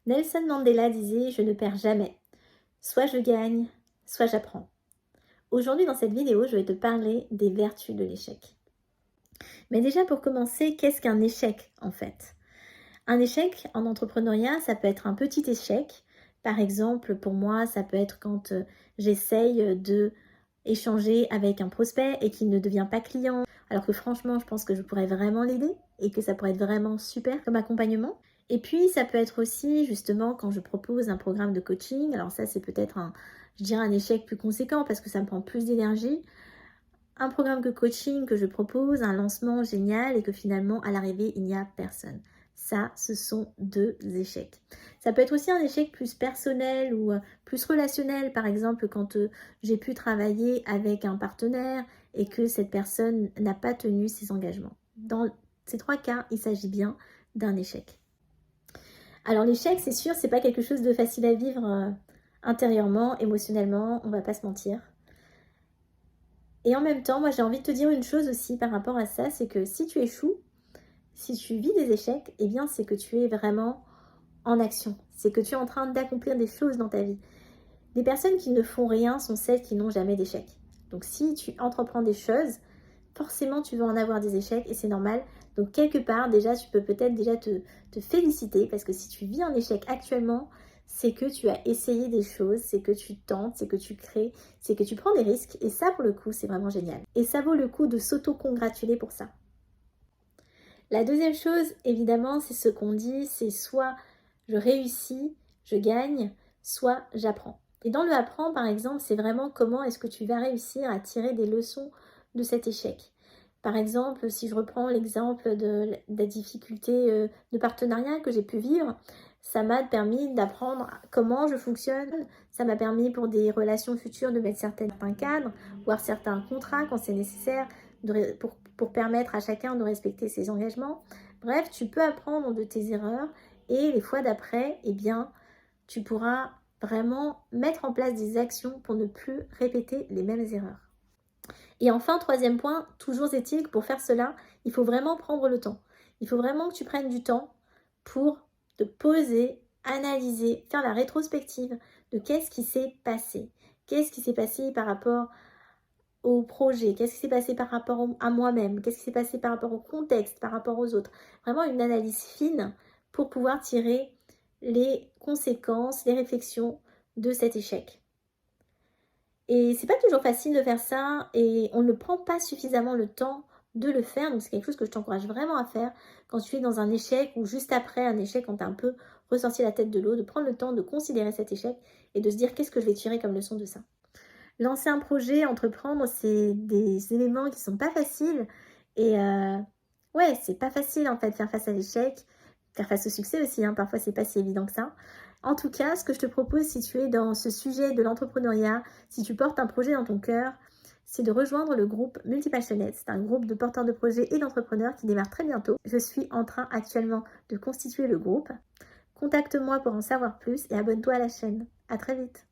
Nelson Mandela disait: «Je ne perds jamais. Soit je gagne, soit j'apprends». Aujourd'hui, dans cette vidéo, je vais te parler des vertus de l'échec. Mais déjà, pour commencer, qu'est-ce qu'un échec en fait? Un échec en entrepreneuriat, ça peut être un petit échec. Par exemple, pour moi, ça peut être quand j'essaye de échanger avec un prospect et qu'il ne devient pas client, alors que franchement, je pense que je pourrais vraiment l'aider et que ça pourrait être vraiment super comme accompagnement. Et puis, ça peut être aussi justement quand je propose un programme de coaching. Alors ça, c'est peut-être je dirais un échec plus conséquent parce que ça me prend plus d'énergie. Un programme de coaching que je propose, un lancement génial et que finalement, à l'arrivée, il n'y a personne. Ça, ce sont deux échecs. Ça peut être aussi un échec plus personnel ou plus relationnel, par exemple quand j'ai pu travailler avec un partenaire et que cette personne n'a pas tenu ses engagements. Dans ces trois cas, il s'agit bien d'un échec. Alors l'échec, c'est sûr, c'est pas quelque chose de facile à vivre intérieurement, émotionnellement, on va pas se mentir. Et en même temps, moi j'ai envie de te dire une chose aussi par rapport à ça, c'est que si tu échoues, si tu vis des échecs, eh bien c'est que tu es vraiment en action. C'est que tu es en train d'accomplir des choses dans ta vie. Les personnes qui ne font rien sont celles qui n'ont jamais d'échecs. Donc si tu entreprends des choses, forcément tu vas en avoir des échecs et c'est normal. Donc quelque part déjà tu peux peut-être déjà te féliciter parce que si tu vis un échec actuellement, c'est que tu as essayé des choses, c'est que tu tentes, c'est que tu crées, c'est que tu prends des risques et ça pour le coup c'est vraiment génial. Et ça vaut le coup de s'auto-congratuler pour ça. La deuxième chose évidemment c'est ce qu'on dit, c'est soit je réussis, je gagne, soit j'apprends. Et dans le apprendre par exemple, c'est vraiment comment est-ce que tu vas réussir à tirer des leçons de cet échec. Par exemple, si je reprends l'exemple de la difficulté de partenariat que j'ai pu vivre, ça m'a permis d'apprendre comment je fonctionne, ça m'a permis pour des relations futures de mettre certains cadres, voire certains contrats quand c'est nécessaire pour permettre à chacun de respecter ses engagements. Bref, tu peux apprendre de tes erreurs et les fois d'après, eh bien, tu pourras vraiment mettre en place des actions pour ne plus répéter les mêmes erreurs. Et enfin, troisième point, toujours est-il que pour faire cela, il faut vraiment prendre le temps. Il faut vraiment que tu prennes du temps pour te poser, analyser, faire la rétrospective de qu'est-ce qui s'est passé. Qu'est-ce qui s'est passé par rapport au projet, qu'est-ce qui s'est passé par rapport à moi-même, qu'est-ce qui s'est passé par rapport au contexte, par rapport aux autres. Vraiment une analyse fine pour pouvoir tirer les conséquences, les réflexions de cet échec. Et c'est pas toujours facile de faire ça et on ne prend pas suffisamment le temps de le faire. Donc c'est quelque chose que je t'encourage vraiment à faire quand tu es dans un échec ou juste après un échec, quand tu as un peu ressorti la tête de l'eau, de prendre le temps de considérer cet échec et de se dire qu'est-ce que je vais tirer comme leçon de ça. Lancer un projet, entreprendre, c'est des éléments qui sont pas faciles et ouais, c'est pas facile en fait de faire face à l'échec, faire face au succès aussi, hein, parfois c'est pas si évident que ça. En tout cas, ce que je te propose si tu es dans ce sujet de l'entrepreneuriat, si tu portes un projet dans ton cœur, c'est de rejoindre le groupe Multipassionate. C'est un groupe de porteurs de projets et d'entrepreneurs qui démarre très bientôt. Je suis en train actuellement de constituer le groupe. Contacte-moi pour en savoir plus et abonne-toi à la chaîne. À très vite.